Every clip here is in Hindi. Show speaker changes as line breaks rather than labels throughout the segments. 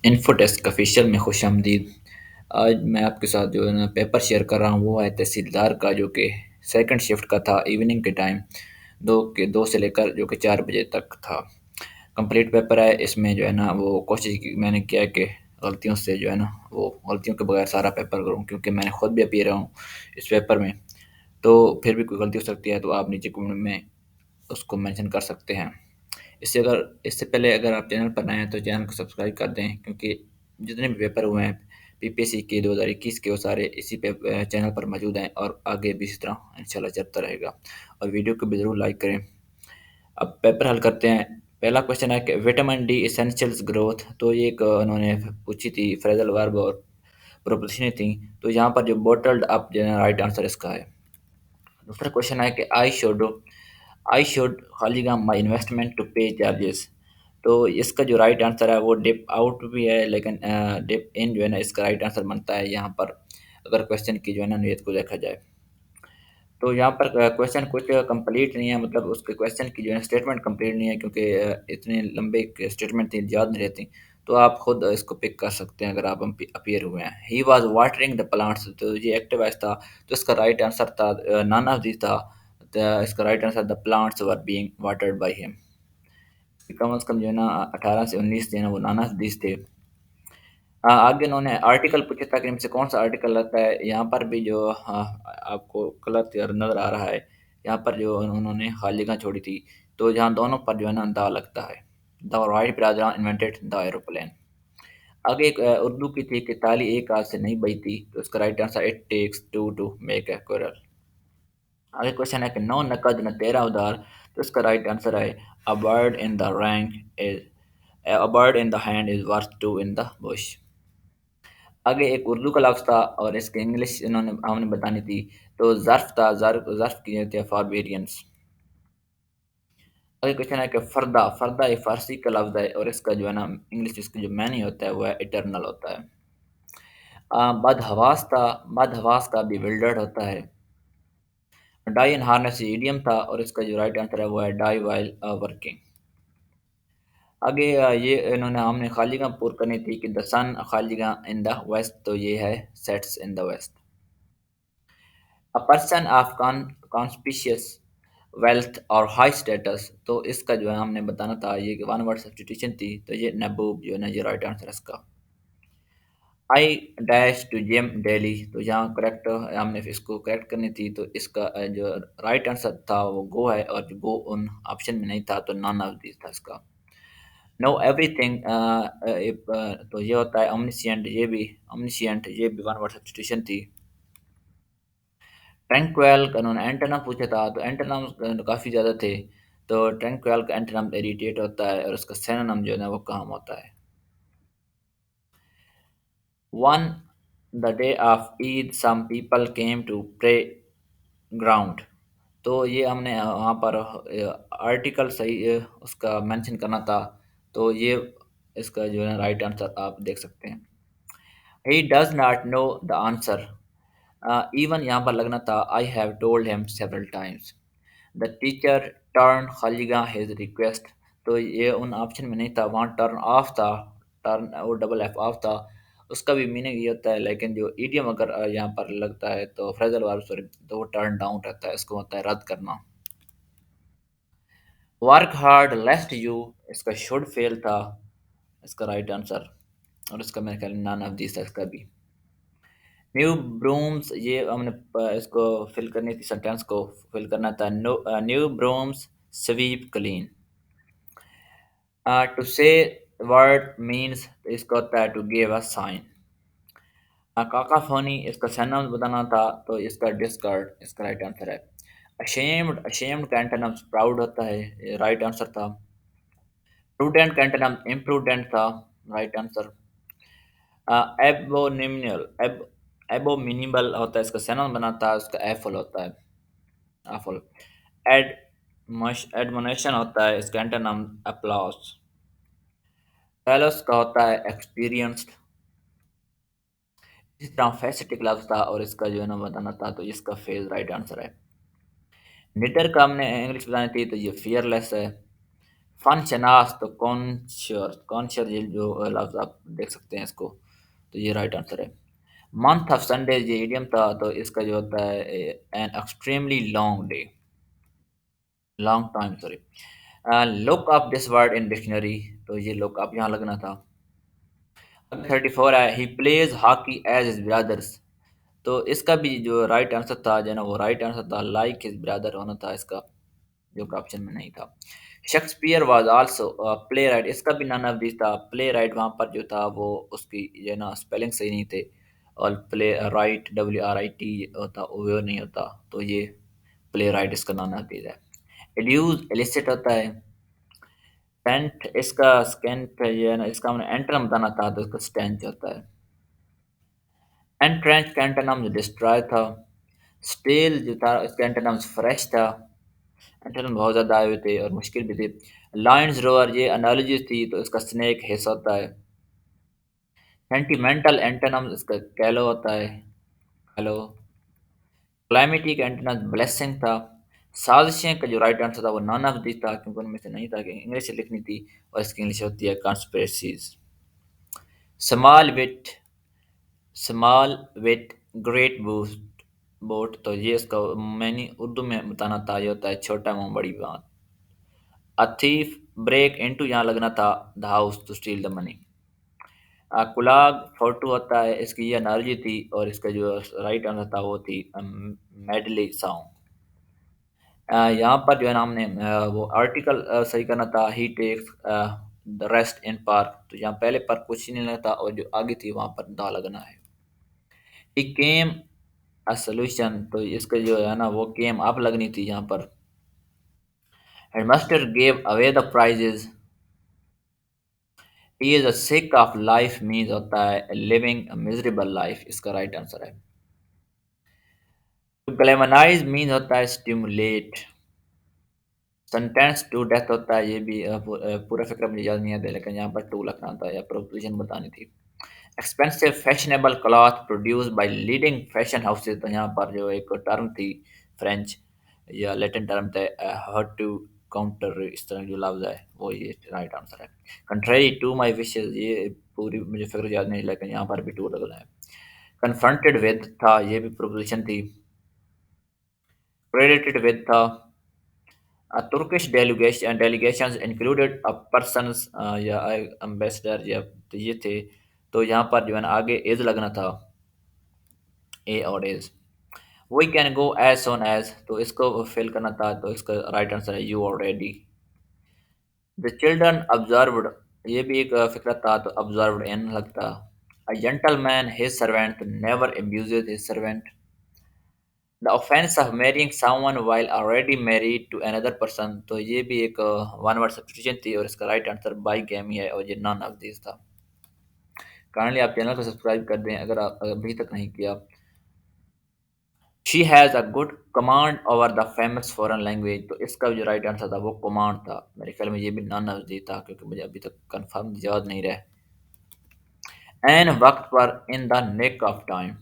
इन्फोटेक ऑफिशियल में खुशामदीद। आज मैं आपके साथ जो है ना पेपर शेयर कर रहा हूँ, वो है तहसीलदार का, जो कि सेकंड शिफ्ट का था, इवनिंग के टाइम 2 से लेकर जो कि 4 बजे तक था। कंप्लीट पेपर है। इसमें जो है ना वो कोशिश की मैंने किया है कि गलतियों से जो है ना वो गलतियों के बगैर सारा पेपर करूँ, क्योंकि मैंने खुद भी अपीयर हूँ इस पेपर में। तो फिर भी कोई गलती हो सकती है, तो आप नीचे कमेंट में उसको मेंशन कर सकते हैं। इससे पहले अगर आप चैनल पर नए हैं तो चैनल को सब्सक्राइब कर दें, क्योंकि जितने भी पेपर हुए हैं पीपीएससी के 2021 के, वो सारे इसी पे चैनल पर मौजूद हैं, और आगे भी इसी तरह इंशाल्लाह चलता रहेगा। और वीडियो को भी ज़रूर लाइक करें। अब पेपर हल करते हैं। पहला क्वेश्चन है कि विटामिन डी एसेंशियल्स ग्रोथ। तो ये एक उन्होंने पूछी थी, फ्रेजल वर्ब और प्रोपोजिशन थी। तो यहाँ पर जो बोटल्ड अप जो है राइट आंसर इसका है। दूसरा क्वेश्चन है कि आई शुड खालीगा my investment to pay charges. तो इसका जो राइट आंसर है वो डिप आउट भी है, लेकिन डिप इन जो है ना इसका राइट आंसर बनता है यहाँ पर, अगर क्वेश्चन की जो है ना नीयत को देखा जाए। तो यहाँ पर क्वेश्चन कुछ कंप्लीट नहीं है, मतलब उसके क्वेश्चन की जो है स्टेटमेंट कंप्लीट नहीं है, क्योंकि इतने लंबे स्टेटमेंट थी, याद नहीं रहती। तो आप खुद इसको पिक कर सकते हैं अगर आप अपीयर हुए हैं। He was watering the plants. तो ये एक्टिव वॉइस था, तो इसका राइट आंसर था नन ऑफ दिस था। इसका right answer the plants were being watered by him. कम से कम जो है ना 18 से 19 जो है ना वो नन ऑफ दिस थे। आगे उन्होंने आर्टिकल पूछा था कि इनमें से कौन सा आर्टिकल लगता है। यहाँ पर भी जो आपको गलत नज़र आ रहा है। यहाँ पर जो उन्होंने खालियाँ छोड़ी थी, तो यहाँ दोनों पर जो है ना द लगता है। The right brother invented the aeroplane. आगे एक उर्दू की थी कि ताली एक हाथ से नहीं बजती। तो इसका right answer it takes two to make a quarrel. आगे क्वेश्चन है कि नौ नकद न तेरा उधार। तो इसका राइट आंसर है a bird in the rank is a bird in the hand is worth two in the bush. आगे एक उर्दू का लफ्ज़ था और इसकी इंग्लिश इन्होंने हमने बतानी थी। तो ज़र्फ़ था, ज़र्फ़ की होती है फॉर वेरिएंस। आगे क्वेश्चन है कि फ़र्दा, फ़र्दा एक फ़ारसी का लफ्ज़ है, और इसका जो है ना इंग्लिश इसका जो मानी होता है वो है इटर्नल होता है। बदहवास था, बदहवास का बिल्डर्ड होता है। डाई इन हार्नेस इडियम था, और इसका जो राइट आंसर है वो है डाई वाइल वर्किंग। आगे ये इन्होंने हमने खालियाँ पूर करनी थी कि द सन खालियाँ इन द वेस्ट। तो ये है sets in the west. A person of conspicuous wealth और हाई स्टेटस। तो इसका जो है हमने बताना था, ये वन वर्ड सब्स्टिट्यूशन थी, तो ये नबूब जो है ना ये राइट आंसर है इसका। I dash to gym daily. तो यहाँ करेक्ट हमने इसको करेक्ट करनी थी, तो इसका जो राइट आंसर था वो गो है, और जो गो उन ऑप्शन में नहीं था, तो नॉन ऑफ दिस था इसका। नो एवरीथिंग तो ये होता है omniscient। ये भी वन वर्ड सब्स्टिट्यूशन थी। ट्रैंक्विल का उन्होंने एंटोनम पूछा था, तो एंटोनम काफ़ी ज़्यादा थे। तो ट्रैंक्विल का एंटोनम इरिटेट होता है, और उसका सिनोनिम जो है ना वो काम होता है। On the day of Eid some people came to pray ground. तो ये हमने वहाँ पर आर्टिकल सही उसका मेंशन करना था। तो ये इसका जो है राइट आंसर आप देख सकते हैं। He does not know the answer. Even यहाँ पर लगना था I have told him several times. The teacher turn खालिगा हिज रिक्वेस्ट। तो ये उन ऑप्शन में नहीं था, वहाँ टर्न ऑफ था। टर्न और डबल एफ ऑफ था। उसका भी मीनिंग ये होता है, लेकिन जो ईडियम अगर यहाँ पर लगता है तो फ्रेजल वर्ब सॉरी, तो वो टर्न डाउन रहता है, इसको होता है रद्द करना। वर्क हार्ड लेस्ट यू, इसका शुड फेल था इसका राइट आंसर, और इसका मेरे ख्याल में नॉन ऑफ दिस है इसका भी। न्यू ब्रूम्स, ये हमने इसको फिल करनी थी, सेंटेंस को फिल करना था। No new brooms sweep clean. To say word means, इसका होता है to give a sign. Cacophony, इसका सिनोनिम्स बताना था, तो इसका डिस्कार्ड इसका राइट आंसर है। अशेम्ड, अशेम्ड का एंटोनिम प्राउड होता है, ये राइट आंसर था। प्रूडेंट का एंटोनिम इम्प्रूडेंट था, राइट आंसर। एबोनिमल एबोमिनिबल होता है, इसका सिनोनिम बनाता है, उसका एफल होता है, एफल। एड एडमोनेशन होता है, इसका एंटोनिम अप्लॉस। पैलस का होता है एक्सपीरियंस्ड। इसी तरह फैसेटिक लफ्ज़ था, और इसका जो है ना बताना था, तो इसका फेज राइट आंसर है। निडर का हमने इंग्लिश बतानी थी, तो ये फियरलेस है। फन शनास तो कॉन्शर ये जो लफ्ज़ आप देख सकते हैं इसको, तो ये राइट आंसर है। मंथ ऑफ संडे ये इडियम था, तो इसका जो होता है an extremely long day, long time sorry. Look up this word in dictionary, तो ये लुक अप यहाँ लगना था। 34 है, he plays hockey as his brothers, तो इसका भी जो राइट आंसर था जो है ना, वो राइट आंसर था लाइक हिज ब्रदर होना था इसका, जो कि ऑप्शन में नहीं था। Shakespeare was also play right, इसका भी नन ऑफ दिस था। प्ले राइट वहाँ पर जो था वो उसकी जो है ना स्पेलिंग सही नहीं थे, और प्ले राइट WRIT होता, वो नहीं होता, तो ये प्ले राइट इसका नन ऑफ दिस है। एड्यूज एलिसिट होता है। टेंट इसका स्केंट ये है ना, इसका हमने एंटर बताना था, तो इसका स्टेंच होता है। एंट्रेंच का एंटोनिम डिस्ट्रॉय था। स्टील जो था इसका एंटोनिम फ्रेश था। एंटोनिम बहुत ज़्यादा आए हुए थे और मुश्किल भी थे। लायंस रोअर ये एनालॉजी थी, तो इसका स्नेक हिस्सा होता है। सेंटिमेंटल एंटोनिम इसका कैलो होता है, कैलो। क्लाइमेटिक एंटोनिम ब्लेसिंग था। साजिशें का जो राइट आंसर था वो नॉन ऑफ दिस था, क्योंकि उनमें से नहीं था कि इंग्लिश से लिखनी थी, और इसकी इंग्लिश होती है conspiracies. Small wit, small with great boost boat, तो ये इसका मैंने उर्दू में बताना था, ये होता है छोटा मुंह बड़ी बात। अ थीफ ब्रेक इनटू यहाँ लगना था the house to steal the money. कुलाग फोर्टू होता है, इसकी ये एनालॉजी थी, और इसका जो राइट आंसर था वो थी मेडली सॉन्ग। यहाँ पर जो है ना हमने वो आर्टिकल सही करना था, he takes the rest in park, तो यहाँ पहले पर कुछ ही नहीं लगता, और जो आगे थी वहाँ पर दा लगना है। ही केम अ सॉल्यूशन, तो इसका जो है ना वो केम अप लगनी थी यहाँ पर। Headmaster gave away the prizes, he is a sick of life means होता है लिविंग अ मिजरेबल लाइफ, इसका राइट आंसर है। टू ग्लैमराइज मीन्स होता है स्टिमुलेट। सेंटेंस टू डेथ होता है, ये भी पूरा फिक्र मुझे याद नहीं आता, लेकिन यहाँ पर टू लिखना था या प्रोपोजिशन बतानी थी। Expensive fashionable cloth produce by leading fashion houses, तो यहाँ पर जो एक टर्म थी फ्रेंच या लैटिन टर्म थे, हर्ट टू काउंटर, इस तरह जो लफ्ज़ है वो ये राइट आंसर है। कंट्री टू माई विशेज, ये पूरी मुझे फिक्र याद नहीं, लेकिन यहाँ पर भी टू लगना है। कन्फ्रंटेड विद था, ये भी प्रोपोजिशन थी। क्रेडिटेड विद था। Turkish delegations included a persons या एम्बेसडर या तो ये थे, तो यहाँ पर जो है ना आगे एज लगना था, ए और as. We can go as soon as, तो इसको फिल करना था, तो इसका राइट आंसर है you already. The children observed, ये भी एक फिक्र था, तो ऑब्जर्व्ड इन लगता। A gentleman his servant never abuses his servant। The offence of marrying someone while already married to another person, तो ये भी एक वन वर्ड सब्स्टिट्यूशन थी, और इसका राइट आंसर बाई गेम ही है, और ये नॉन ऑफ दिस था। काइंडली आप चैनल को सब्सक्राइब कर दें अगर आप अभी तक नहीं किया। She has a good command over the famous foreign language, तो इसका जो राइट आंसर था वो कमांड था, मेरे ख्याल में ये भी नॉन ऑफ दिस था, क्योंकि मुझे अभी तक कंफर्म याद नहीं रहा। एन वक्त पर in the nick of time,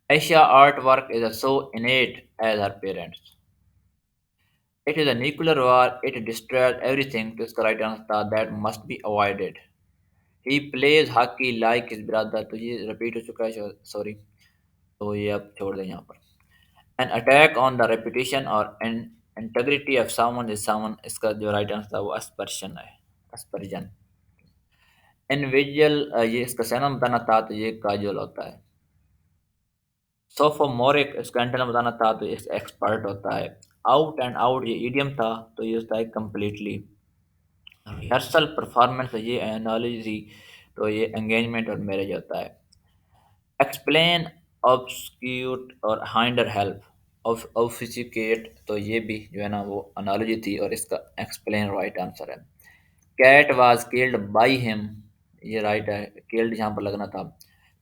Asia art work is so innate as her parents। It is a nuclear war, it destroys everything, तो इसका राइट आंसर था that must be avoided। He plays hockey like his brother, तो ये रिपीट हो चुका है, सॉरी, तो ये आप छोड़ दें यहाँ पर। An attack on the reputation or an integrity of someone is someone, इसका जो राइट आंसर था वो aspersion है, aspersion। Individual ये इसका सैनम बताना था, तो ये काजुअल होता है। सोफोमोरिक इसका एंटोनिम बताना था, तो ये एक्सपर्ट होता है। आउट एंड आउट ये इडियम था, तो ये होता है कंप्लीटली। रिहर्सल परफॉर्मेंस ये एनालॉजी थी, तो ये एंगेजमेंट और मैरिज होता है। एक्सप्लेन ऑब्सक्यूट और हाइंडर हेल्प ऑफिसिकेट, तो ये भी जो है ना वो एनालॉजी थी, और इसका एक्सप्लेन राइट आंसर है। Cat was killed by him, ये राइट है, किल्ड यहाँ पर लगना था।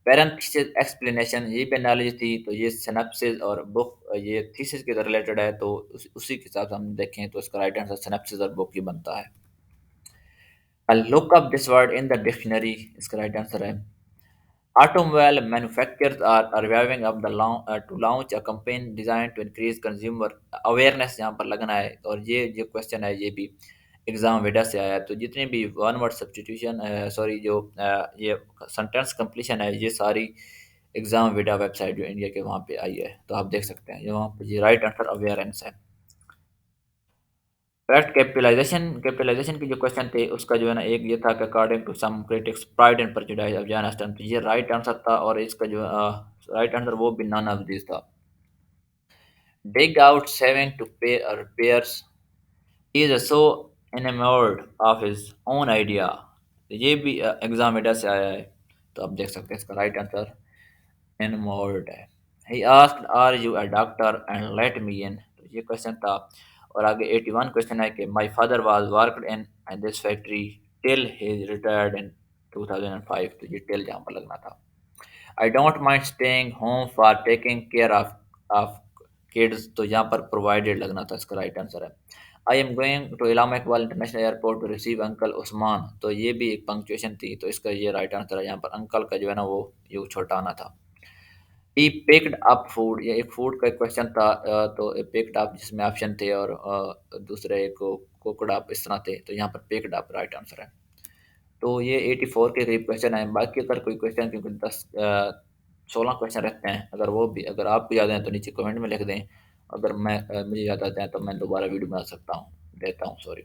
पैरेंथेसिस एक्सप्लेनेशन ये भी एनालॉजी थी, तो ये सिनेप्सिस और बुक ये थीसिस के रिलेटेड है, तो उसी के हिसाब से हम देखें तो इसका राइट आंसर सिनेप्सिस और बुक ही बनता है। I'll look up this word in the dictionary, इसका राइट आंसर है। Automobile manufacturers are reviving up to launch a campaign designed to increase consumer awareness, यहाँ पर लगना है, और ये जो क्वेश्चन है ये भी एग्ज़ाम वेडा से आया है। तो जितने भी वन वर्ड सब्स्टिट्यूशन सॉरी जो ये सेंटेंस कंप्लीशन है, ये सारी एग्ज़ाम वेडा वेबसाइट जो इंडिया के वहाँ पे आई है। तो आप देख सकते हैं, ये वहाँ पे ये राइट आंसर अवेयरेंस है। करेक्ट कैपिटलाइज़ेशन कैपिटलाइज़ेशन के जो क्वेश्चन थे, उसका जो है ना, एक ये था कि according to some critics Pride and Prejudice of John Austen, तो ये राइट आंसर था, और इसका जो राइट आंसर वो भी नॉन ऑफ दिस था। डिग आउट सेविंग टू पे repairs. He is so enamored of his own idea. ये भी एग्जाम एडा से आया है। तो आप देख सकते हैं, इसका राइट आंसर enamored है। He asked, "Are you a doctor?" and let me in. तो ये क्वेश्चन था। और आगे 81 क्वेश्चन है कि my father was worked in this factory till he retired in 2005। तो ये till यहाँ पर लगना था। I don't mind staying home for taking care of kids, तो यहाँ पर प्रोवाइडेड लगना था, इसका राइट आंसर है। I am going to Allama Iqbal international airport to receive uncle Usman, तो ये भी एक पंक्चुएशन थी, तो इसका ये राइट आंसर है। यहाँ पर अंकल का जो है ना, वो यू छोटा आना था। ही पिक्ड अप फूड, ये एक फूड का क्वेश्चन था। तो पिक्ड अप जिसमें ऑप्शन थे, और दूसरे को कुकड अप इस तरह थे, तो यहाँ पर पिक्ड अप राइट आंसर है। तो ये 84 के करीब क्वेश्चन है। बाकी अगर कोई क्वेश्चन, क्योंकि 16 क्वेश्चन रहते हैं, अगर वो भी अगर आपको याद है तो नीचे कमेंट में लिख दें। अगर मुझे याद आता है तो मैं दोबारा वीडियो बना सकता हूँ, देता हूँ, सॉरी।